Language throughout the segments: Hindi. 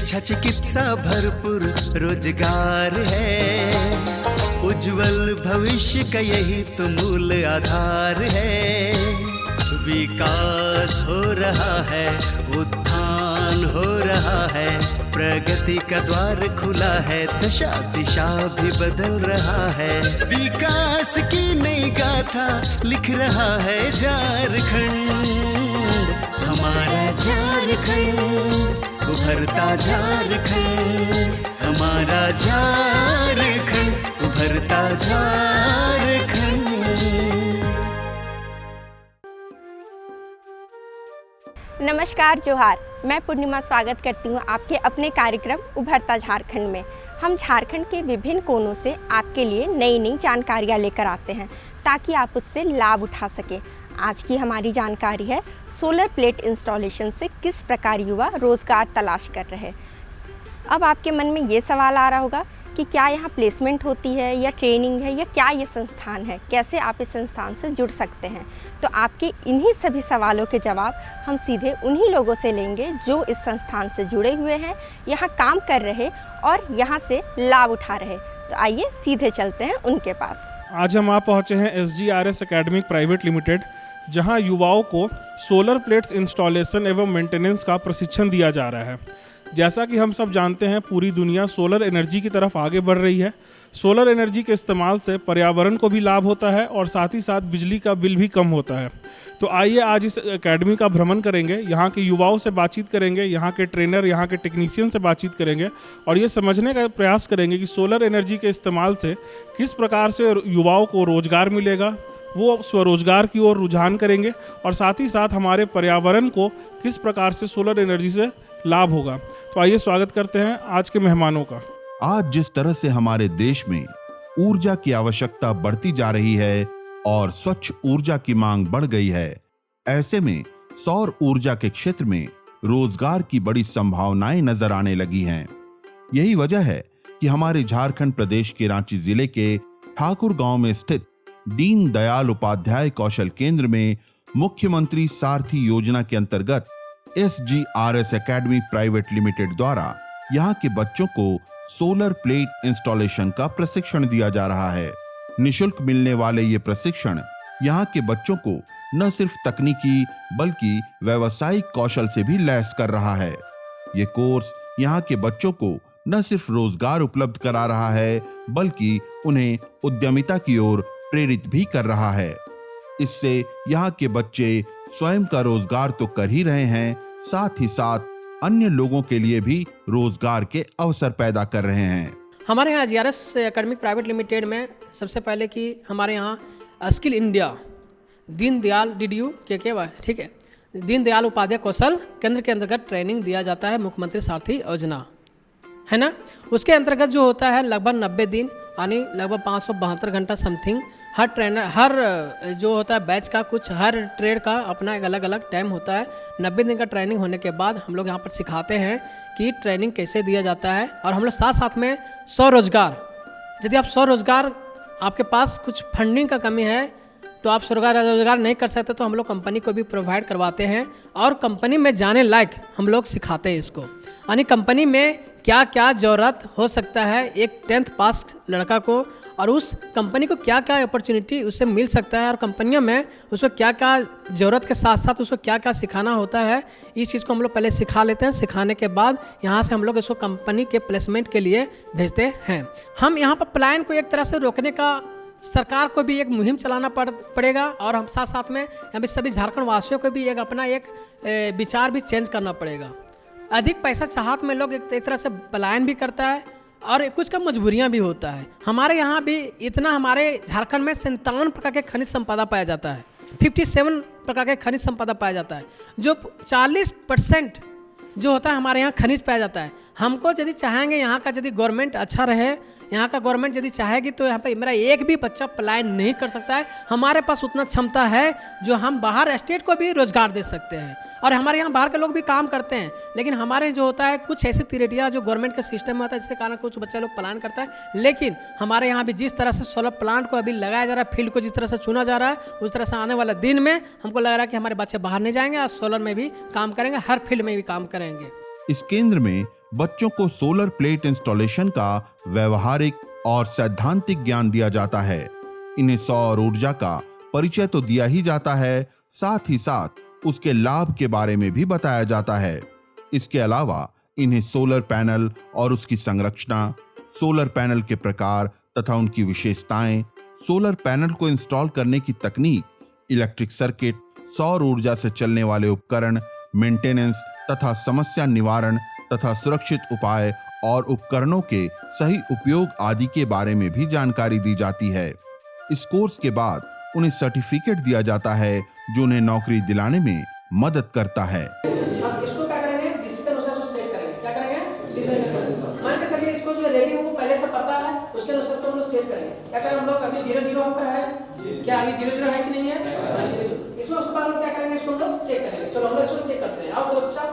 शिक्षा चिकित्सा भरपूर रोजगार है, उज्जवल भविष्य का यही तो मूल आधार है। विकास हो रहा है, उत्थान हो रहा है, प्रगति का द्वार खुला है, दशा दिशा भी बदल रहा है। विकास की नई गाथा लिख रहा है झारखंड, हमारा झारखंड, उभरता झारखंड, हमारा झारखंड, उभरता झारखंड। नमस्कार, जोहार। मैं पूर्णिमा स्वागत करती हूँ आपके अपने कार्यक्रम उभरता झारखंड में। हम झारखंड के विभिन्न कोनों से आपके लिए नई नई जानकारियाँ लेकर आते हैं ताकि आप उससे लाभ उठा सकें। आज की हमारी जानकारी है सोलर प्लेट इंस्टॉलेशन से किस प्रकार युवा रोज़गार तलाश कर रहे हैं। अब आपके मन में ये सवाल आ रहा होगा कि क्या यहाँ प्लेसमेंट होती है या ट्रेनिंग है या क्या ये संस्थान है, कैसे आप इस संस्थान से जुड़ सकते हैं। तो आपके इन्हीं सभी सवालों के जवाब हम सीधे उन्हीं लोगों से लेंगे जो इस संस्थान से जुड़े हुए हैं, यहाँ काम कर रहे और यहाँ से लाभ उठा रहे। तो आइए सीधे चलते हैं उनके पास। आज हम आप पहुँचे हैं SGRS एकेडमिक प्राइवेट लिमिटेड, जहाँ युवाओं को सोलर प्लेट्स इंस्टॉलेशन एवं मेंटेनेंस का प्रशिक्षण दिया जा रहा है। जैसा कि हम सब जानते हैं, पूरी दुनिया सोलर एनर्जी की तरफ आगे बढ़ रही है। सोलर एनर्जी के इस्तेमाल से पर्यावरण को भी लाभ होता है और साथ ही साथ बिजली का बिल भी कम होता है। तो आइए आज इस एकेडमी का भ्रमण करेंगे, यहाँ के युवाओं से बातचीत करेंगे, यहाँ के ट्रेनर, यहाँ के टेक्नीशियन से बातचीत करेंगे और ये समझने का प्रयास करेंगे कि सोलर एनर्जी के इस्तेमाल से किस प्रकार से युवाओं को रोज़गार मिलेगा, वो स्वरोजगार की ओर रुझान करेंगे और साथ ही साथ हमारे पर्यावरण को किस प्रकार से सोलर एनर्जी से लाभ होगा। तो आइए स्वागत करते हैं आज के मेहमानों का। आज जिस तरह से हमारे देश में ऊर्जा की आवश्यकता बढ़ती जा रही है और स्वच्छ ऊर्जा की मांग बढ़ गई है, ऐसे में सौर ऊर्जा के क्षेत्र में रोजगार की बड़ी संभावनाएं नजर आने लगी हैं। यही वजह है कि हमारे झारखंड प्रदेश के रांची जिले के ठाकुर गांव में स्थित दीन दयाल उपाध्याय कौशल केंद्र में मुख्यमंत्री सारथी योजना के अंतर्गत SGRS एकेडमी प्राइवेट लिमिटेड द्वारा यहाँ के बच्चों को सोलर प्लेट इंस्टॉलेशन का प्रशिक्षण दिया जा रहा है। निशुल्क मिलने वाले ये प्रशिक्षण यहाँ के बच्चों को न सिर्फ तकनीकी बल्कि व्यावसायिक कौशल से भी लैस कर रहा है। ये कोर्स यहाँ के बच्चों को न सिर्फ रोजगार उपलब्ध करा रहा है बल्कि उन्हें उद्यमिता की ओर प्रेरित भी कर रहा है। इससे यहाँ के बच्चे स्वयं का रोजगार तो कर ही रहे हैं, साथ ही साथ अन्य लोगों के लिए भी रोजगार के अवसर पैदा कर रहे हैं। हमारे यहाँ SGRS एकेडमिक प्राइवेट लिमिटेड में सबसे पहले कि हमारे यहाँ स्किल इंडिया दीनदयाल DDU ठीक है, दीनदयाल उपाध्याय कौशल केंद्र के अंतर्गत ट्रेनिंग दिया जाता है, मुख्यमंत्री सारथी योजना है ना। उसके अंतर्गत जो होता है लगभग 90 दिन यानी लगभग 572 घंटा समथिंग हर ट्रेनर, हर जो होता है बैच का, कुछ हर ट्रेड का अपना एक अलग अलग टाइम होता है। 90 दिन का ट्रेनिंग होने के बाद हम लोग यहाँ पर सिखाते हैं कि ट्रेनिंग कैसे दिया जाता है और हम लोग साथ साथ में स्वरोजगार, यदि आप स्वरोजगार, आपके पास कुछ फंडिंग का कमी है तो आप स्वरोजगार नहीं कर सकते तो हम लोग कंपनी को भी प्रोवाइड करवाते हैं और कंपनी में जाने लायक हम लोग सिखाते हैं इसको। यानी कंपनी में क्या क्या ज़रूरत हो सकता है एक 10th पास लड़का को और उस कंपनी को क्या क्या अपॉर्चुनिटी उससे मिल सकता है और कंपनियों में उसको क्या क्या ज़रूरत के साथ साथ उसको क्या क्या सिखाना होता है, इस चीज़ को हम लोग पहले सिखा लेते हैं। सिखाने के बाद यहाँ से हम लोग इसको कंपनी के प्लेसमेंट के लिए भेजते हैं। हम यहाँ पर पलायन को एक तरह से रोकने का सरकार को भी एक मुहिम चलाना पड़ेगा और हम साथ साथ में यहाँ पे सभी झारखंड वासियों को भी एक अपना एक विचार भी चेंज करना पड़ेगा। अधिक पैसा चाहत में लोग एक तरह से पलायन भी करता है और कुछ का मजबूरियां भी होता है। हमारे यहाँ भी इतना, हमारे झारखंड में 57 प्रकार के खनिज संपदा पाया जाता है, 57 प्रकार के खनिज संपदा पाया जाता है, जो 40% जो होता है हमारे यहाँ खनिज पाया जाता है। हमको यदि चाहेंगे यहाँ का यदि गवर्नमेंट अच्छा रहे, यहाँ का गवर्नमेंट यदि चाहेगी तो यहाँ पे मेरा एक भी बच्चा पलायन नहीं कर सकता है। हमारे पास उतना क्षमता है जो हम बाहर स्टेट को भी रोजगार दे सकते हैं और हमारे यहाँ बाहर के लोग भी काम करते हैं। लेकिन हमारे जो होता है कुछ ऐसी तिरेटियाँ जो गवर्नमेंट के सिस्टम में होता है जिसके कारण कुछ बच्चे लोग पलायन करता है। लेकिन हमारे यहाँ भी जिस तरह से सोलर प्लांट को अभी लगाया जा रहा है, फील्ड को जिस तरह से चुना जा रहा है, उस तरह से आने वाले दिन में हमको लग रहा है कि हमारे बच्चे बाहर नहीं जाएंगे और सोलर में भी काम करेंगे, हर फील्ड में भी काम करेंगे। इस केंद्र में बच्चों को सोलर प्लेट इंस्टॉलेशन का व्यवहारिक और सैद्धांतिक ज्ञान दिया जाता है। इन्हें सौर ऊर्जा का परिचय तो दिया ही जाता है, साथ ही साथ उसके लाभ के बारे में भी बताया जाता है। इसके अलावा इन्हें सोलर पैनल और उसकी संरचना, सोलर पैनल के प्रकार तथा उनकी विशेषताएं, सोलर पैनल को इंस्टॉल करने की तकनीक, इलेक्ट्रिक सर्किट, सौर ऊर्जा से चलने वाले उपकरण, मेंटेनेंस तथा समस्या निवारण तथा सुरक्षित उपाय और उपकरणों के सही उपयोग आदि के बारे में भी जानकारी दी जाती है। इस कोर्स के बाद उन्हें सर्टिफिकेट दिया जाता है जो उन्हें नौकरी दिलाने में मदद करता है। अब इसको क्या करेंगे, डिस्क के अनुसार इसको सेट करेंगे। क्या करेंगे, मान के चलिए इसको जो रेटिंग हमको पहले से पता है उसके अनुसार तो हम लोग सेट करेंगे। क्या करें हम लोग, अभी 0 0 पर है, क्या अभी 0 0 है कि नहीं है, 0 0। इसमें उसके बाद हम क्या करेंगे, इसको हम लोग चेक करेंगे। चलो हम लोग इसको चेक करते हैं। आओ तो अच्छा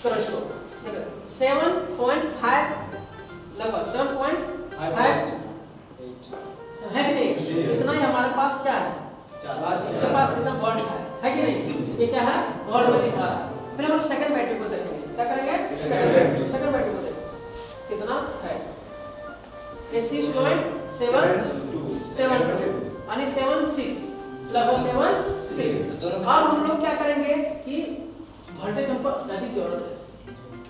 करो इसको, देखो 7.5 लगभग 7.5 है कि नहीं, इतना ही हमारे पास क्या है, इसके पास इतना वोल्ट है कि नहीं, ये क्या है वोल्ट में दिखा रहा है। फिर हम लोग सेकंड बैटरी को देखेंगे। क्या करेंगे, सेकंड बैटरी को देखेंगे कितना है, 6.7 यानी 76 लगभग 76। अब हम लोग क्या करेंगे कि वोल्टेज हमको अधिक जरूरत है,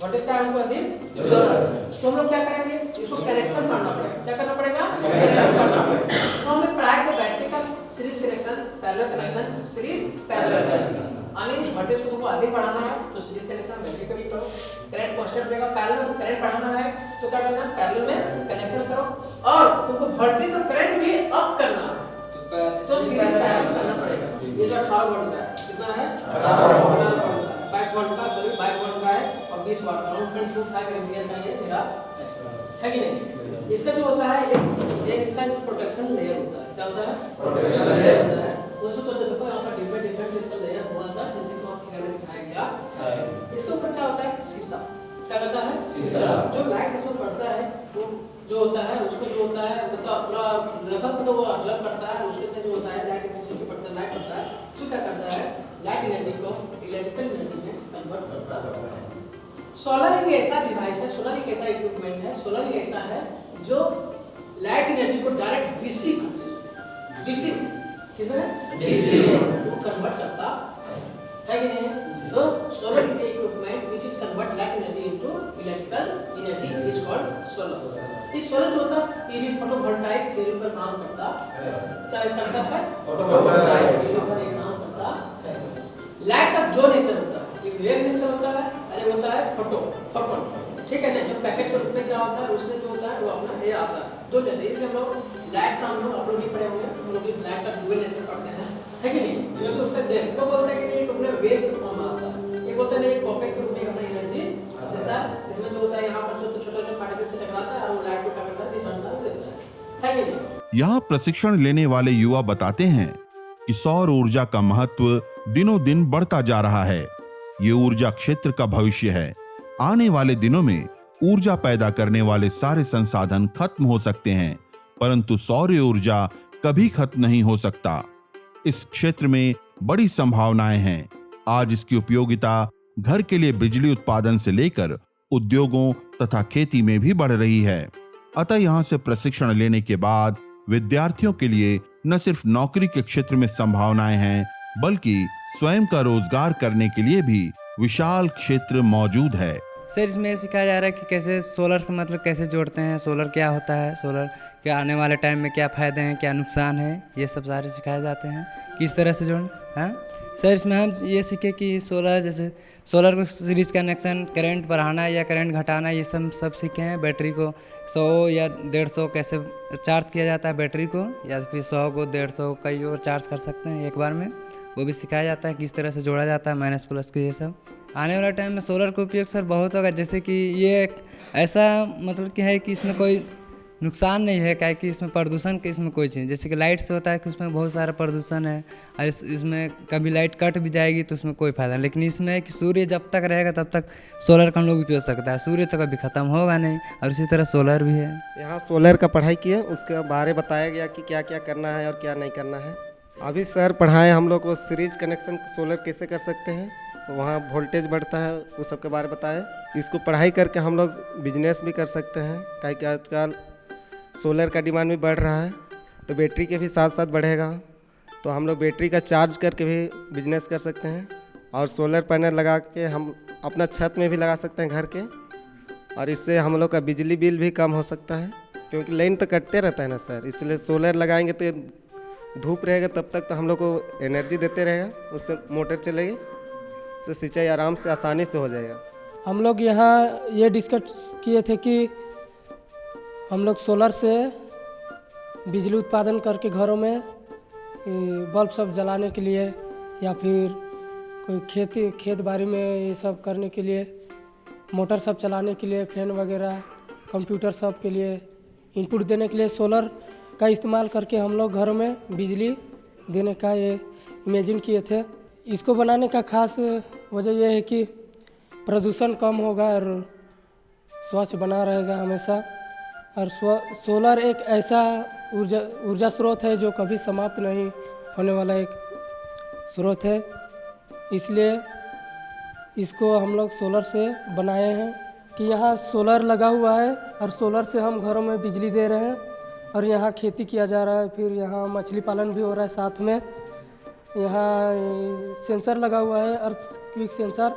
वोल्टेज का हमको अधिक जरूरत है, तो हम लोग क्या करेंगे, इसको कनेक्शन करना पड़ेगा। क्या करना पड़ेगा, कनेक्शन करना पड़ेगा। तो हम लोग प्राय के बैटरी का series connection, parallel connection, series parallel connection, यानी वोल्टेज को तुमको अधिक बढ़ाना है तो सीरीज कनेक्शन बैटरी का भी करो, करंट कांस्टेंट रहेगा, पैरेलल में करंट बढ़ाना है तो क्या करना है, पैरेलल में कनेक्शन करो, और तुमको वोल्टेज और करंट भी अप करना है तो सीरीज पैरेलल करना पड़ेगा। ये जो 18 वोल्ट का है, कितना है 18 वोल्ट का, 22 वोल्ट का, सॉरी 22 वोल्ट का है और 20 वाट का, 1.25 एम्पीयर का ये मेरा है कि नहीं। इसका जो होता है एक इसका प्रोटेक्शन लेयर होता है। क्या होता है, प्रोटेक्शन लेयर होता है। उसमें तो देखो यहाँ पर डिफरेंट इसका लेयर हुआ था, जैसे कि आपके घर में दिखाया गया। इसके ऊपर क्या होता है, शीशा। क्या होता है, शीशा। जो लाइट इसमें पड़ता है वो जो होता है उसको जो होता है मतलब पूरा लगभग तो वो ऑब्जर्व करता है, उसके जो होता है लाइट एनर्जी पड़ता है, लाइट पड़ता है, तो क्या करता है लाइट एनर्जी को इलेक्ट्रिकल एनर्जी में कन्वर्ट करता है। सोलर एक ऐसा डिवाइस है, सोलर एक ऐसा इक्विपमेंट है, सोलर एक ऐसा है जो लाइट एनर्जी को डायरेक्ट डीसी किसमें डीसी वो कन्वर्ट करता है कि नहीं। तो solar is equipment which is convert light energy into electrical energy is called solar. इस सोलर जो होता है पीवी फोटोवोल्टाइक थ्योरी पर काम करता है। क्या करता है, फोटोवोल्टाइक थ्योरी पर एक काम करता है। लाइट का दो नेचर होता है, एक वेव नेचर होता है और एक होता है फोटोन, ठीक है ना। जो पैकेट के रूप में क्या होता है उसमें जो होता है वो अपना ये आता है, दो नेचर। इसलिए हम लोग लाइट का हम लोग आप लोग नहीं पढ़े होंगे, हम लोग लाइट का डुअल नेचर पढ़ते हैं, है कि नहीं। क्योंकि उसका देख तो बोलते हैं कि नहीं अपने वेव के फॉर्म में आता है, एक होता है एक पॉकेट के रूप में अपना एनर्जी देता है। इसमें जो होता है यहाँ पर जो छोटे-छोटे पार्टिकल से टकराता है और वो लाइट को क्या करता है, रिजल्ट देता है कि नहीं। यहाँ प्रशिक्षण लेने वाले युवा बताते हैं कि सौर ऊर्जा का महत्व दिनों दिन बढ़ता जा रहा है। ये ऊर्जा क्षेत्र का भविष्य है। आने वाले दिनों में ऊर्जा पैदा करने वाले सारे संसाधन खत्म हो सकते हैं, परंतु सौर ऊर्जा कभी खत्म नहीं हो सकता। इस क्षेत्र में बड़ी संभावनाएं हैं। आज इसकी उपयोगिता घर के लिए बिजली उत्पादन से लेकर उद्योगों तथा खेती में भी बढ़ रही है। अतः यहाँ से प्रशिक्षण लेने के बाद विद्यार्थियों के लिए न सिर्फ नौकरी के क्षेत्र में संभावनाएं हैं, बल्कि स्वयं का रोजगार करने के लिए भी विशाल क्षेत्र मौजूद है। सर इसमें सिखाया जा रहा है कि कैसे सोलर से मतलब कैसे जोड़ते हैं, सोलर क्या होता है, सोलर के आने वाले टाइम में क्या फ़ायदे हैं, क्या नुकसान है, ये सब सारे सिखाए जाते हैं किस तरह से जोड़ना है। सर इसमें हम ये सीखे कि सोलर जैसे सोलर को सीरीज कनेक्शन, करंट बढ़ाना या करंट घटाना, ये सब सीखे हैं। बैटरी को 100 या 150 कैसे चार्ज किया जाता है बैटरी को, या फिर 100 को 150 कई और चार्ज कर सकते हैं एक बार में, वो भी सिखाया जाता है किस तरह से जोड़ा जाता है, माइनस प्लस के ये सब। आने वाला टाइम में सोलर का उपयोग सर बहुत होगा, जैसे कि ये एक ऐसा मतलब कि है कि इसमें कोई नुकसान नहीं है, क्या कि इसमें प्रदूषण के इसमें कोई चीज़, जैसे कि लाइट से होता है कि उसमें बहुत सारा प्रदूषण है और इसमें कभी लाइट कट भी जाएगी तो उसमें कोई फ़ायदा नहीं। लेकिन इसमें कि सूर्य जब तक रहेगा तब तक सोलर का हम लोग उपयोग सकता है, सूर्य तो कभी ख़त्म होगा नहीं, और इसी तरह सोलर भी है। यहाँ सोलर का पढ़ाई किए, उसके बारे बताया गया कि क्या क्या करना है और क्या नहीं करना है। अभी सर पढ़ाए हम लोग को सीरीज कनेक्शन सोलर कैसे कर सकते हैं, वहाँ वोल्टेज बढ़ता है, उस सब के बारे में बताए। इसको पढ़ाई करके हम लोग बिजनेस भी कर सकते हैं, काहे कि आजकल सोलर का डिमांड भी बढ़ रहा है, तो बैटरी के भी साथ साथ बढ़ेगा। तो हम लोग बैटरी का चार्ज करके भी बिजनेस कर सकते हैं, और सोलर पैनल लगा के हम अपना छत में भी लगा सकते हैं घर के, और इससे हम लोग का बिजली बिल भी कम हो सकता है, क्योंकि लाइन तो कटते रहता है ना सर। इसलिए सोलर लगाएंगे तो धूप रहेगा तब तक तो हम लोग को एनर्जी देते रहेगा, उससे मोटर चलेगी, तो सिंचाई आराम से आसानी से हो जाएगा। हम लोग यहाँ ये डिस्कस किए थे कि हम लोग सोलर से बिजली उत्पादन करके घरों में बल्ब सब जलाने के लिए, या फिर कोई खेत बाड़ी में ये सब करने के लिए, मोटर सब चलाने के लिए, फैन वगैरह, कंप्यूटर सब के लिए इनपुट देने के लिए सोलर का इस्तेमाल करके हम लोग घरों में बिजली देने का ये इमेजिन किए थे। इसको बनाने का खास वजह यह है कि प्रदूषण कम होगा और स्वच्छ बना रहेगा हमेशा। और सोलर एक ऐसा ऊर्जा स्रोत है जो कभी समाप्त नहीं होने वाला एक स्रोत है, इसलिए इसको हम लोग सोलर से बनाए हैं कि यहाँ सोलर लगा हुआ है और सोलर से हम घरों में बिजली दे रहे हैं, और यहाँ खेती किया जा रहा है, फिर यहाँ मछली पालन भी हो रहा है साथ में। यहाँ सेंसर लगा हुआ है, अर्थक्वेक सेंसर,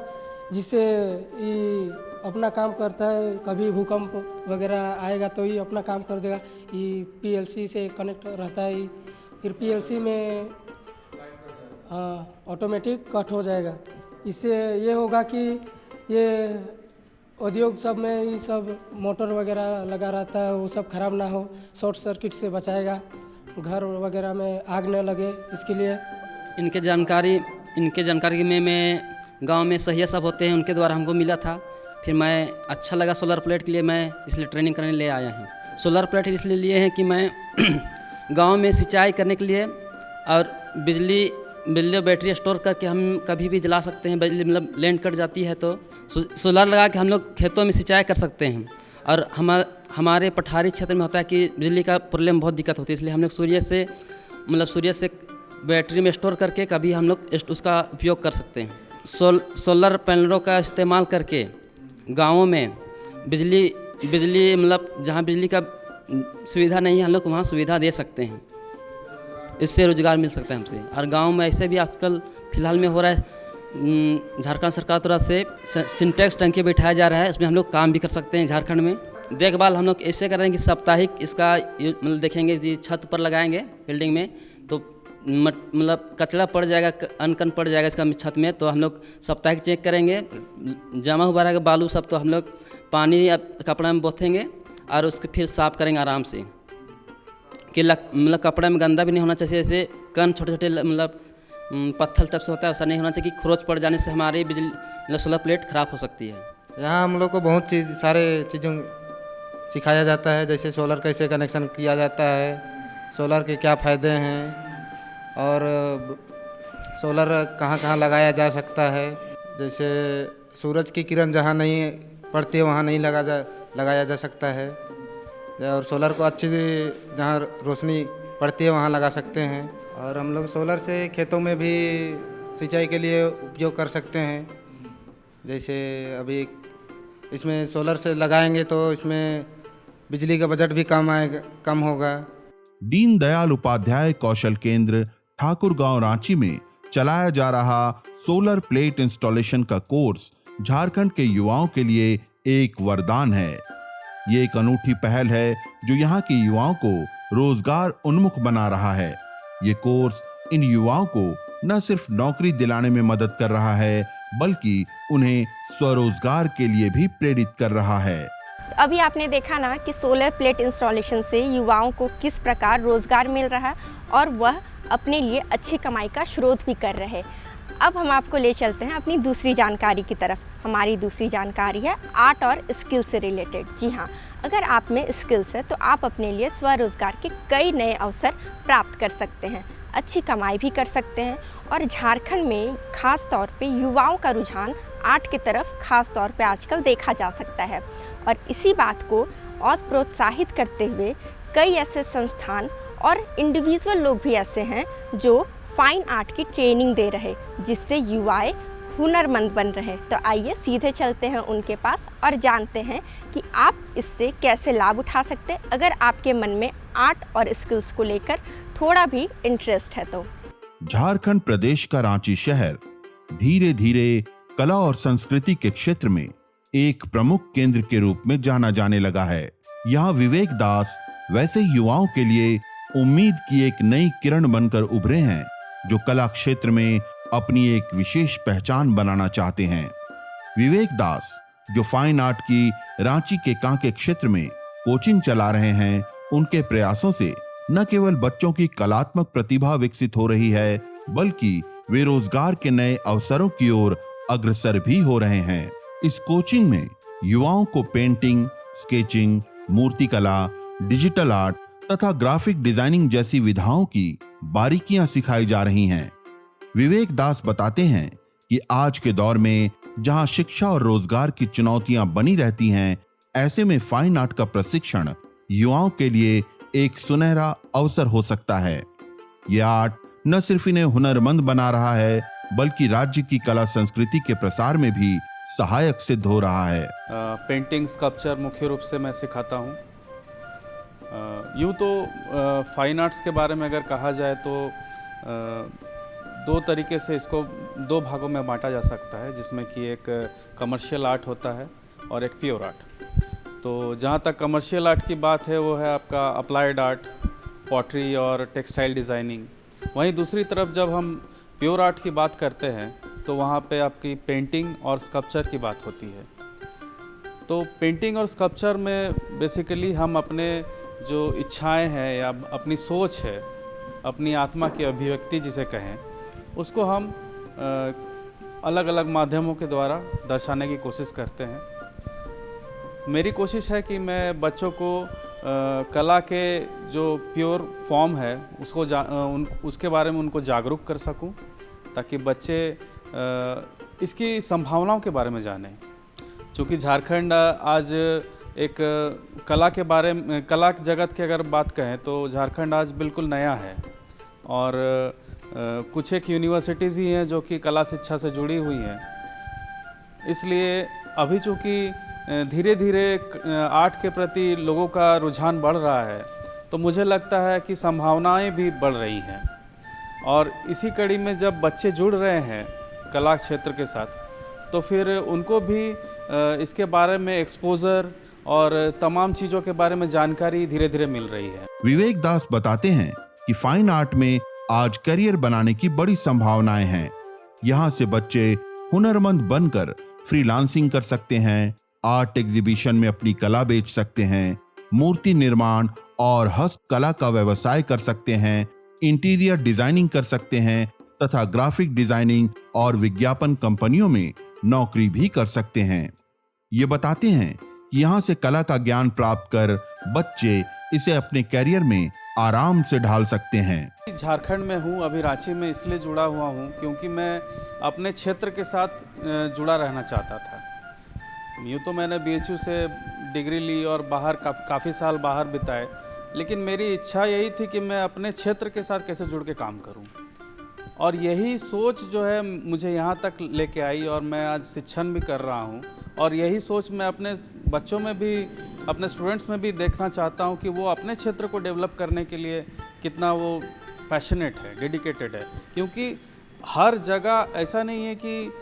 जिससे ये अपना काम करता है। कभी भूकंप वगैरह आएगा तो ये अपना काम कर देगा। ये पीएलसी से कनेक्ट रहता है, फिर पीएलसी में ऑटोमेटिक कट हो जाएगा। इससे ये होगा कि ये उद्योग सब में ये सब मोटर वगैरह लगा रहता है, वो सब ख़राब ना हो, शॉर्ट सर्किट से बचाएगा, घर वगैरह में आग न लगे, इसके लिए। इनके जानकारी में मैं गांव में सहिया सब होते हैं, उनके द्वारा हमको मिला था। फिर मैं अच्छा लगा सोलर प्लेट के लिए, मैं इसलिए ट्रेनिंग करने ले आया हूँ। सोलर प्लेट इसलिए लिए हैं कि मैं गांव में सिंचाई करने के लिए और बिजली बैटरी स्टोर करके हम कभी भी जला सकते हैं। बिजली मतलब लाइन कट जाती है तो सोलर लगा के हम लोग खेतों में सिंचाई कर सकते हैं। और हमारे पठारी क्षेत्र में होता है कि बिजली का प्रॉब्लम बहुत दिक्कत होती है, इसलिए हम लोग सूर्य से बैटरी में स्टोर करके कभी हम लोग उसका उपयोग कर सकते हैं। सोलर पैनलों का इस्तेमाल करके गाँवों में बिजली मतलब जहाँ बिजली का सुविधा नहीं है हम लोग वहाँ सुविधा दे सकते हैं, इससे रोजगार मिल सकता है हमसे। और गांव में ऐसे भी आजकल फ़िलहाल में हो रहा है, झारखंड सरकार तरफ से सिंटेक्स टंकी बैठाया जा रहा है, उसमें हम लोग काम भी कर सकते हैं। झारखंड में देखभाल हम लोग ऐसे कर रहे हैं कि साप्ताहिक इसका मतलब देखेंगे कि छत पर लगाएंगे बिल्डिंग में, तो मतलब कचरा पड़ जाएगा, अनकन पड़ जाएगा इसका छत में, तो हम लोग साप्ताहिक चेक करेंगे। जमा हुआ रहेगा बालू सब, तो हम लोग पानी कपड़ा में बोथेंगे और उसको फिर साफ़ करेंगे आराम से, कि मतलब कपड़े में गंदा भी नहीं होना चाहिए। जैसे कण छोटे छोटे मतलब पत्थर टाइप से होता है, वैसा नहीं होना चाहिए कि खरोच पड़ जाने से हमारी बिजली मतलब सोलर प्लेट ख़राब हो सकती है। यहाँ हम लोग को बहुत सारे चीज़ों सिखाया जाता है, जैसे सोलर कैसे कनेक्शन किया जाता है, सोलर के क्या फ़ायदे हैं, और सोलर कहाँ कहाँ लगाया जा सकता है। जैसे सूरज की किरण जहाँ नहीं पड़ती है वहाँ नहीं लगाया जा सकता है, और सोलर को अच्छी जहाँ रोशनी पड़ती है वहाँ लगा सकते हैं। और हम लोग सोलर से खेतों में भी सिंचाई के लिए उपयोग कर सकते हैं। जैसे अभी इसमें सोलर से लगाएंगे तो इसमें बिजली का बजट भी कम होगा। दीनदयाल उपाध्याय कौशल केंद्र ठाकुरगांव रांची में चलाया जा रहा सोलर प्लेट इंस्टॉलेशन का कोर्स झारखंड के युवाओं के लिए एक वरदान है। ये एक अनूठी पहल है जो यहाँ के युवाओं को रोजगार उन्मुख बना रहा है। ये कोर्स इन युवाओं को न सिर्फ नौकरी दिलाने में मदद कर रहा है, बल्कि उन्हें स्वरोजगार के लिए भी प्रेरित कर रहा है। अभी आपने देखा ना कि सोलर प्लेट इंस्टॉलेशन से युवाओं को किस प्रकार रोजगार मिल रहा है और वह अपने लिए अच्छी कमाई का स्रोत भी कर रहे हैं। अब हम आपको ले चलते हैं अपनी दूसरी जानकारी की तरफ। हमारी दूसरी जानकारी है आर्ट और स्किल से रिलेटेड। जी हाँ, अगर आप में स्किल्स है तो आप अपने लिए स्वरोजगार के कई नए अवसर प्राप्त कर सकते हैं, अच्छी कमाई भी कर सकते हैं। और झारखंड में खास तौर पे युवाओं का रुझान आर्ट की तरफ खास तौर पे आजकल देखा जा सकता है, और इसी बात को और प्रोत्साहित करते हुए कई ऐसे संस्थान और इंडिविजुअल लोग भी ऐसे हैं जो फाइन आर्ट की ट्रेनिंग दे रहे, जिससे युवाएं हुनरमंद बन रहे हैं। तो आइए सीधे चलते हैं उनके पास और जानते हैं कि आप इससे कैसे लाभ उठा सकते हैं अगर आपके मन में आर्ट और स्किल्स को लेकर थोड़ा भी इंटरेस्ट है तो। झारखंड प्रदेश का रांची शहर धीरे धीरे कला और संस्कृति के क्षेत्र में एक प्रमुख केंद्र के रूप में जाना जाने लगा है। यहाँ विवेक दास वैसे युवाओं के लिए उम्मीद की एक नई किरण बनकर उभरे हैं जो कला क्षेत्र में अपनी एक विशेष पहचान बनाना चाहते हैं। विवेक दास जो फाइन आर्ट की रांची के कांके क्षेत्र में कोचिंग चला रहे हैं, उनके प्रयासों से न केवल बच्चों की कलात्मक प्रतिभा विकसित हो रही है बल्कि वे रोजगार के नए अवसरों की ओर अग्रसर भी हो रहे हैं। इस कोचिंग में युवाओं को पेंटिंग, स्केचिंग, मूर्तिकला, डिजिटल आर्ट तथा ग्राफिक डिजाइनिंग जैसी विधाओं की बारीकियां सिखाई जा रही हैं। विवेक दास बताते हैं कि आज के दौर में जहां शिक्षा और रोजगार की चुनौतियां बनी रहती हैं, ऐसे में फाइन आर्ट का प्रशिक्षण युवाओं के लिए एक सुनहरा अवसर हो सकता है। यह आर्ट न सिर्फ इन्हें हुनरमंद बना रहा है बल्कि राज्य की कला संस्कृति के प्रसार में भी सहायक सिद्ध हो रहा है। पेंटिंग, स्कल्पचर मुख्य रूप से मैं सिखाता हूँ। यूँ तो फाइन आर्ट्स के बारे में अगर कहा जाए तो दो तरीके से इसको दो भागों में बांटा जा सकता है, जिसमें कि एक कमर्शियल आर्ट होता है और एक प्योर आर्ट। तो जहाँ तक कमर्शियल आर्ट की बात है वो है आपका अप्लाइड आर्ट, पॉटरी और टेक्सटाइल डिज़ाइनिंग। वहीं दूसरी तरफ जब हम प्योर आर्ट की बात करते हैं तो वहाँ पे आपकी पेंटिंग और स्कल्पचर की बात होती है। तो पेंटिंग और स्कल्पचर में बेसिकली हम अपने जो इच्छाएं हैं या अपनी सोच है, अपनी आत्मा की अभिव्यक्ति जिसे कहें, उसको हम अलग अलग माध्यमों के द्वारा दर्शाने की कोशिश करते हैं। मेरी कोशिश है कि मैं बच्चों को कला के जो प्योर फॉर्म है उसको उसके बारे में उनको जागरूक कर सकूं, ताकि बच्चे इसकी संभावनाओं के बारे में जानें। चूँकि झारखंड आज एक कला के बारे में, कला जगत की अगर बात कहें तो झारखंड आज बिल्कुल नया है और कुछ एक यूनिवर्सिटीज़ ही हैं जो कि कला शिक्षा से जुड़ी हुई हैं। इसलिए अभी चूँकि धीरे धीरे आर्ट के प्रति लोगों का रुझान बढ़ रहा है, तो मुझे लगता है कि संभावनाएं भी बढ़ रही हैं। और इसी कड़ी में जब बच्चे जुड़ रहे हैं कला क्षेत्र के साथ, तो फिर उनको भी इसके बारे में एक्सपोजर और तमाम चीज़ों के बारे में जानकारी धीरे धीरे मिल रही है। विवेक दास बताते हैं कि फाइन आर्ट में आज करियर बनाने की बड़ी संभावनाएं हैं। यहाँ से बच्चे हुनरमंद बनकर फ्रीलांसिंग कर सकते हैं, आर्ट एग्जीबिशन में अपनी कला बेच सकते हैं, मूर्ति निर्माण और हस्तकला का व्यवसाय कर सकते हैं, इंटीरियर डिजाइनिंग कर सकते हैं तथा ग्राफिक डिजाइनिंग और विज्ञापन कंपनियों में नौकरी भी कर सकते हैं। ये बताते हैं कि यहाँ से कला का ज्ञान प्राप्त कर बच्चे इसे अपने करियर में आराम से ढाल सकते हैं। झारखंड में हूँ, अभी रांची में इसलिए जुड़ा हुआ हूँ क्योंकि मैं अपने क्षेत्र के साथ जुड़ा रहना चाहता था। यूँ तो मैंने BHU से डिग्री ली और बाहर काफ़ी साल बाहर बिताए, लेकिन मेरी इच्छा यही थी कि मैं अपने क्षेत्र के साथ कैसे जुड़ के काम करूं। और यही सोच जो है मुझे यहाँ तक लेके आई और मैं आज शिक्षण भी कर रहा हूँ। और यही सोच मैं अपने बच्चों में भी, अपने स्टूडेंट्स में भी देखना चाहता हूँ कि वो अपने क्षेत्र को डेवलप करने के लिए कितना वो पैशनेट है, डेडिकेटेड है। क्योंकि हर जगह ऐसा नहीं है कि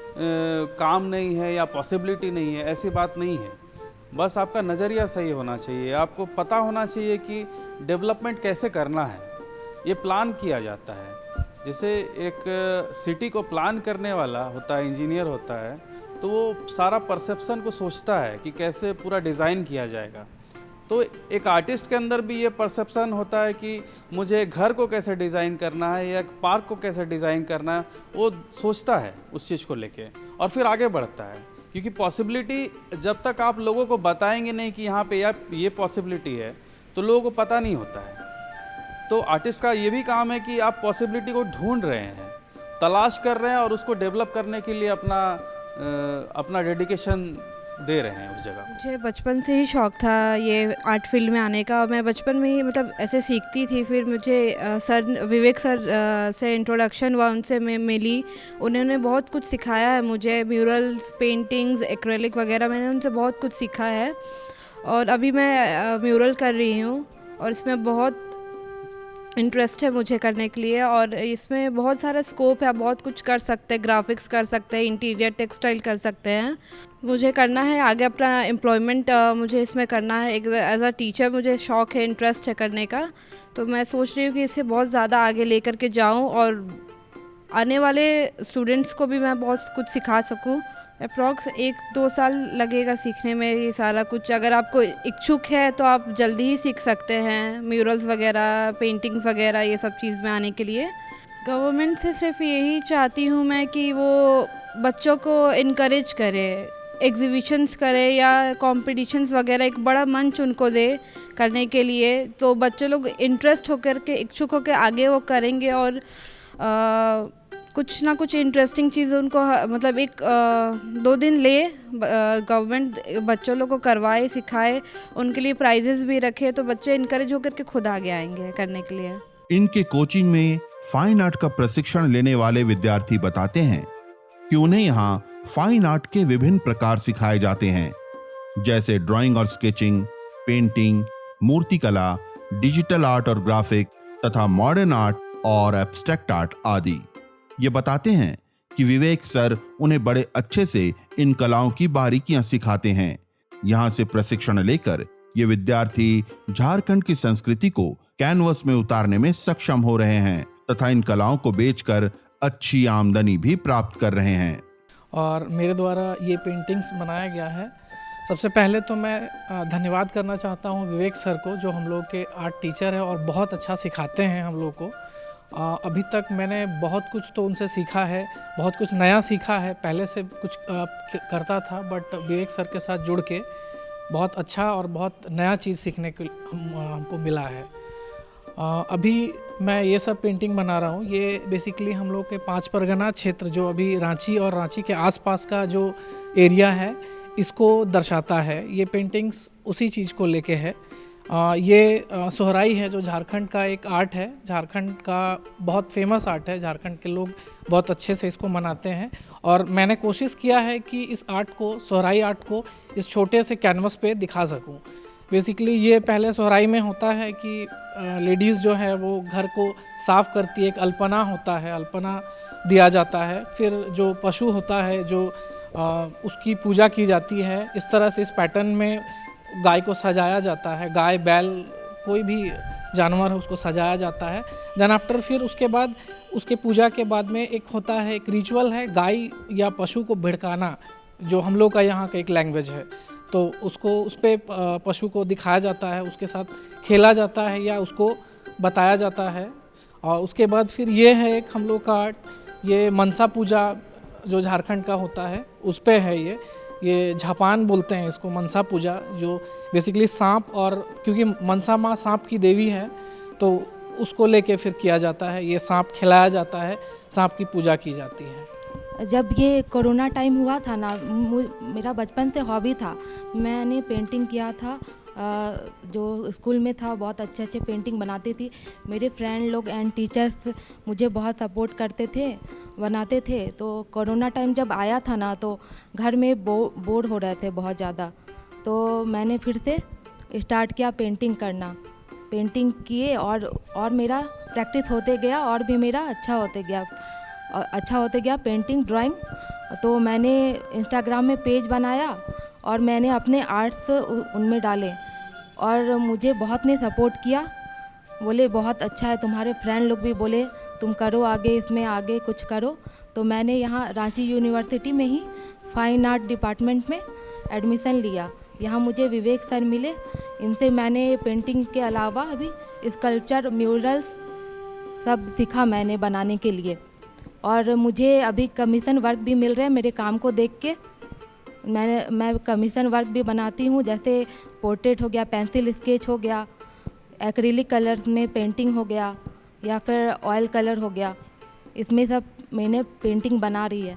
काम नहीं है या पॉसिबिलिटी नहीं है, ऐसी बात नहीं है। बस आपका नज़रिया सही होना चाहिए, आपको पता होना चाहिए कि डेवलपमेंट कैसे करना है। ये प्लान किया जाता है। जैसे एक सिटी को प्लान करने वाला होता है, इंजीनियर होता है, तो वो सारा परसेप्शन को सोचता है कि कैसे पूरा डिज़ाइन किया जाएगा। तो एक आर्टिस्ट के अंदर भी ये परसेप्शन होता है कि मुझे एक घर को कैसे डिज़ाइन करना है या एक पार्क को कैसे डिज़ाइन करना है, वो सोचता है उस चीज़ को लेके और फिर आगे बढ़ता है। क्योंकि पॉसिबिलिटी जब तक आप लोगों को बताएंगे नहीं कि यहाँ पे ये पॉसिबिलिटी है, तो लोगों को पता नहीं होता है। तो आर्टिस्ट का ये भी काम है कि आप पॉसिबिलिटी को ढूंढ रहे हैं, तलाश कर रहे हैं और उसको डेवलप करने के लिए अपना अपना डेडिकेशन दे रहे हैं उस जगह। मुझे बचपन से ही शौक़ था ये आर्ट फील्ड में आने का। मैं बचपन में ही मतलब ऐसे सीखती थी, फिर मुझे सर विवेक सर से इंट्रोडक्शन हुआ, उनसे मैं मिली। उन्होंने बहुत कुछ सिखाया है मुझे, म्यूरल्स, पेंटिंग्स, एक्रेलिक वगैरह, मैंने उनसे बहुत कुछ सीखा है। और अभी मैं म्यूरल कर रही हूँ और इसमें बहुत इंटरेस्ट है मुझे करने के लिए, और इसमें बहुत सारा स्कोप है, बहुत कुछ कर सकते हैं, ग्राफिक्स कर सकते हैं, इंटीरियर टेक्सटाइल कर सकते हैं। मुझे करना है आगे अपना एम्प्लॉयमेंट, मुझे इसमें करना है एक एज अ टीचर, मुझे शौक़ है, इंटरेस्ट है करने का। तो मैं सोच रही हूँ कि इसे बहुत ज़्यादा आगे लेकर के जाऊँ और आने वाले स्टूडेंट्स को भी मैं बहुत कुछ सिखा सकूँ। अप्रॉक्स 1-2 साल लगेगा सीखने में ये सारा कुछ। अगर आपको इच्छुक है तो आप जल्दी ही सीख सकते हैं म्यूरल्स वगैरह, पेंटिंग्स वगैरह, ये सब चीज़ में आने के लिए। गवर्नमेंट से सिर्फ यही चाहती हूँ मैं कि वो बच्चों को इनकरेज करे, एग्जीबिशंस करे या कॉम्पिटिशन्स वगैरह, एक बड़ा मंच उनको दे करने के लिए, तो बच्चे लोग इंटरेस्ट होकर के, इच्छुक होकर आगे वो करेंगे और कुछ ना कुछ इंटरेस्टिंग चीज़ उनको मतलब 1-2 दिन ले गवर्नमेंट बच्चों लोग को करवाए, सिखाए, उनके लिए प्राइजेस भी रखे, तो बच्चे इनकरेज होकर के खुद आगे आएंगे करने के लिए। इनके कोचिंग में फाइन आर्ट का प्रशिक्षण लेने वाले विद्यार्थी बताते हैं कि उन्हें यहाँ फाइन आर्ट के विभिन्न प्रकार सिखाए जाते हैं, जैसे ड्राइंग और स्केचिंग, पेंटिंग, मूर्तिकला, डिजिटल आर्ट और ग्राफिक तथा मॉडर्न आर्ट और एब्स्ट्रैक्ट आर्ट आदि। ये बताते हैं कि विवेक सर उन्हें बड़े अच्छे से इन कलाओं की बारीकियां सिखाते हैं। यहाँ से प्रशिक्षण लेकर ये विद्यार्थी झारखंड की संस्कृति को कैनवस में उतारने में सक्षम हो रहे हैं तथा इन कलाओं को बेचकर अच्छी आमदनी भी प्राप्त कर रहे हैं। और मेरे द्वारा ये पेंटिंग्स बनाया गया है। सबसे पहले तो मैं धन्यवाद करना चाहता हूँ विवेक सर को, जो हम लोग के आर्ट टीचर हैं और बहुत अच्छा सिखाते हैं हम लोग को। अभी तक मैंने बहुत कुछ तो उनसे सीखा है, बहुत कुछ नया सीखा है। पहले से कुछ करता था, बट विवेक सर के साथ जुड़ के बहुत अच्छा और बहुत नया चीज़ सीखने को हमको मिला है। अभी मैं ये सब पेंटिंग बना रहा हूँ। ये बेसिकली हम लोग के 5 परगना क्षेत्र, जो अभी रांची और रांची के आसपास का जो एरिया है, इसको दर्शाता है। ये पेंटिंग्स उसी चीज़ को लेके है। ये सोहराई है, जो झारखंड का एक आर्ट है, झारखंड का बहुत फेमस आर्ट है। झारखंड के लोग बहुत अच्छे से इसको मनाते हैं और मैंने कोशिश किया है कि इस आर्ट को, सोहराई आर्ट को, इस छोटे से कैनवस पे दिखा सकूं। बेसिकली ये पहले सोहराई में होता है कि लेडीज़ जो है वो घर को साफ़ करती है, एक अल्पना होता है, अल्पना दिया जाता है। फिर जो पशु होता है, जो उसकी पूजा की जाती है। इस तरह से इस पैटर्न में गाय को सजाया जाता है, गाय, बैल, कोई भी जानवर है उसको सजाया जाता है। देन आफ्टर फिर उसके बाद, उसके पूजा के बाद में एक होता है, एक रिचुअल है, गाय या पशु को भिड़काना, जो हम लोग का यहाँ का एक लैंग्वेज है। तो उसको, उस पर पशु को दिखाया जाता है, उसके साथ खेला जाता है या उसको बताया जाता है। और उसके बाद फिर ये है एक हम लोग का आर्ट, ये मनसा पूजा जो झारखंड का होता है उस पे है। ये झापान बोलते हैं इसको, मनसा पूजा, जो बेसिकली सांप, और क्योंकि मनसा माँ सांप की देवी है तो उसको लेके फिर किया जाता है। ये सांप खिलाया जाता है, सांप की पूजा की जाती है। जब ये कोरोना टाइम हुआ था ना, मेरा बचपन से हॉबी था, मैंने पेंटिंग किया था। जो स्कूल में था बहुत अच्छे पेंटिंग बनाती थी। मेरे फ्रेंड लोग एंड टीचर्स मुझे बहुत सपोर्ट करते थे, बनाते थे। तो कोरोना टाइम जब आया था ना, तो घर में बोर हो रहे थे बहुत ज़्यादा, तो मैंने फिर से स्टार्ट किया पेंटिंग करना। पेंटिंग किए और मेरा प्रैक्टिस होते गया और भी मेरा अच्छा होते गया पेंटिंग, ड्राइंग। तो मैंने इंस्टाग्राम में पेज बनाया और मैंने अपने आर्ट्स उनमें डाले और मुझे बहुत ने सपोर्ट किया, बोले बहुत अच्छा है। तुम्हारे फ्रेंड लोग भी बोले तुम करो आगे, इसमें आगे कुछ करो। तो मैंने यहाँ रांची यूनिवर्सिटी में ही फाइन आर्ट डिपार्टमेंट में एडमिशन लिया। यहाँ मुझे विवेक सर मिले, इनसे मैंने पेंटिंग के अलावा अभी स्कल्पचर, म्यूरल्स सब सीखा मैंने बनाने के लिए। और मुझे अभी कमीशन वर्क भी मिल रहे हैं मेरे काम को देख के। मैं कमीशन वर्क भी बनाती हूँ, जैसे पोर्ट्रेट हो गया, पेंसिल स्केच हो गया, एक्रिलिक कलर्स में पेंटिंग हो गया, या फिर ऑयल कलर हो गया। इसमें सब मैंने पेंटिंग बना रही है।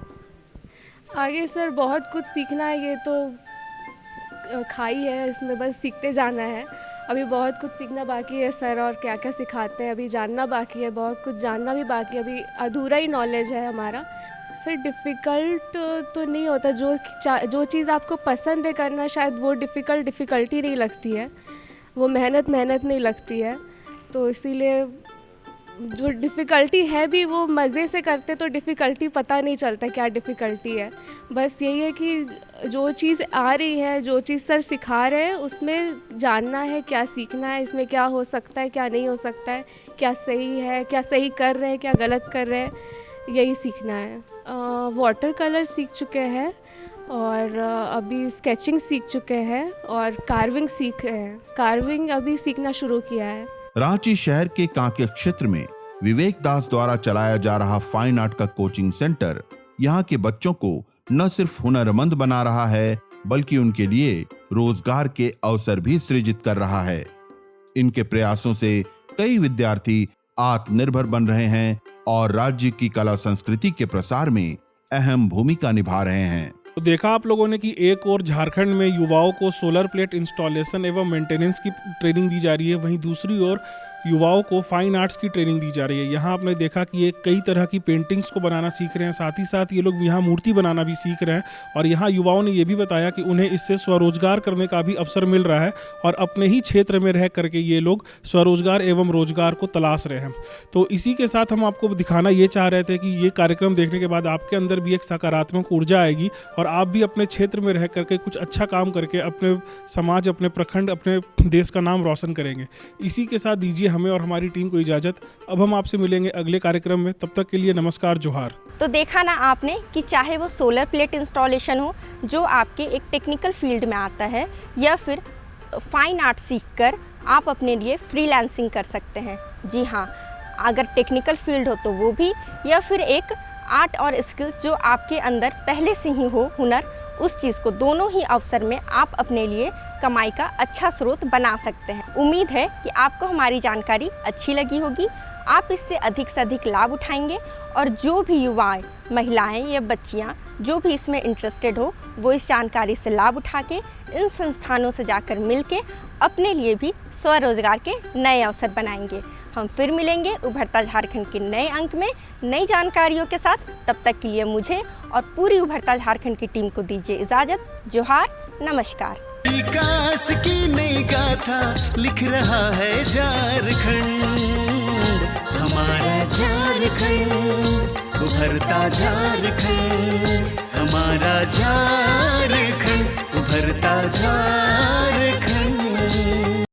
आगे सर बहुत कुछ सीखना है, ये तो खाई है, इसमें बस सीखते जाना है। अभी बहुत कुछ सीखना बाकी है सर, और क्या क्या सिखाते हैं अभी जानना बाकी है, बहुत कुछ जानना भी बाकी है, अभी अधूरा ही नॉलेज है हमारा। सर डिफ़िकल्ट तो नहीं होता, जो चीज़ आपको पसंद है करना शायद वो डिफ़िकल्टी नहीं लगती है, वो मेहनत नहीं लगती है। तो इसीलिए जो डिफ़िकल्टी है भी वो मज़े से करते तो डिफ़िकल्टी पता नहीं चलता क्या डिफ़िकल्टी है। बस यही है कि जो चीज़ आ रही है, जो चीज़ सर सिखा रहे हैं उसमें जानना है, क्या सीखना है, इसमें क्या हो सकता है, क्या नहीं हो सकता है, क्या सही है, क्या सही कर रहे हैं, क्या गलत कर रहे हैं, यही सीखना है। वाटर कलर सीख चुके हैं और अभी स्केचिंग सीख चुके हैं और कार्विंग सीख रहे हैं। कार्विंग अभी सीखना शुरू किया है। रांची शहर के कांके क्षेत्र में विवेक दास द्वारा चलाया जा रहा फाइन आर्ट का कोचिंग सेंटर यहाँ के बच्चों को न सिर्फ हुनरमंद बना रहा है बल्कि उनके लिए रोजगार के अवसर भी सृजित कर रहा है। इनके प्रयासों से कई विद्यार्थी आत्मनिर्भर बन रहे हैं और राज्य की कला संस्कृति के प्रसार में अहम भूमिका निभा रहे हैं। तो देखा आप लोगों ने कि एक और झारखंड में युवाओं को सोलर प्लेट इंस्टॉलेशन एवं मेंटेनेंस की ट्रेनिंग दी जा रही है, वहीं दूसरी ओर युवाओं को फाइन आर्ट्स की ट्रेनिंग दी जा रही है। यहाँ आपने देखा कि ये कई तरह की पेंटिंग्स को बनाना सीख रहे हैं, साथ ही साथ ये लोग यहाँ मूर्ति बनाना भी सीख रहे हैं। और यहाँ युवाओं ने ये भी बताया कि उन्हें इससे स्वरोजगार करने का भी अवसर मिल रहा है और अपने ही क्षेत्र में रह करके ये लोग स्वरोजगार एवं रोजगार को तलाश रहे हैं। तो इसी के साथ हम आपको दिखाना ये चाह रहे थे कि ये कार्यक्रम देखने के बाद आपके अंदर भी एक सकारात्मक ऊर्जा आएगी और आप भी अपने क्षेत्र में रह करके कुछ अच्छा काम करके अपने समाज, अपने प्रखंड, अपने देश का नाम रोशन करेंगे। इसी के साथ दीजिए हमें और हमारी टीम को इजाज़त। अब हम आपसे मिलेंगे अगले कार्यक्रम में, तब तक के लिए नमस्कार, जोहार। तो देखा ना आपने कि चाहे वो सोलर प्लेट इंस्टॉलेशन हो जो आपके एक टेक्निकल फील्ड में आता है, या फिर फाइन आर्ट सीखकर आप अपने लिए फ्रीलांसिंग कर सकते हैं। जी हाँ, अगर टेक्निकल फील्ड हो तो वो भी, या फिर एक आर्ट और स्किल जो आपके अंदर पहले से ही हो हुनर, उस चीज़ को दोनों ही अवसर में आप अपने लिए कमाई का अच्छा स्रोत बना सकते हैं। उम्मीद है कि आपको हमारी जानकारी अच्छी लगी होगी, आप इससे अधिक से अधिक लाभ उठाएंगे और जो भी युवाएं, महिलाएं या बच्चियां जो भी इसमें इंटरेस्टेड हो वो इस जानकारी से लाभ उठा के इन संस्थानों से जाकर मिलके अपने लिए भी स्वरोजगार के नए अवसर बनाएंगे। हम फिर मिलेंगे उभरता झारखंड के नए अंक में नई जानकारियों के साथ। तब तक के लिए मुझे और पूरी उभरता झारखंड की टीम को दीजिए इजाज़त। जोहार, नमस्कार। विकास की नई गाथा लिख रहा है झारखंड, हमारा झारखंड, उभरता झारखंड, हमारा झारखंड, उभरता झारखंड।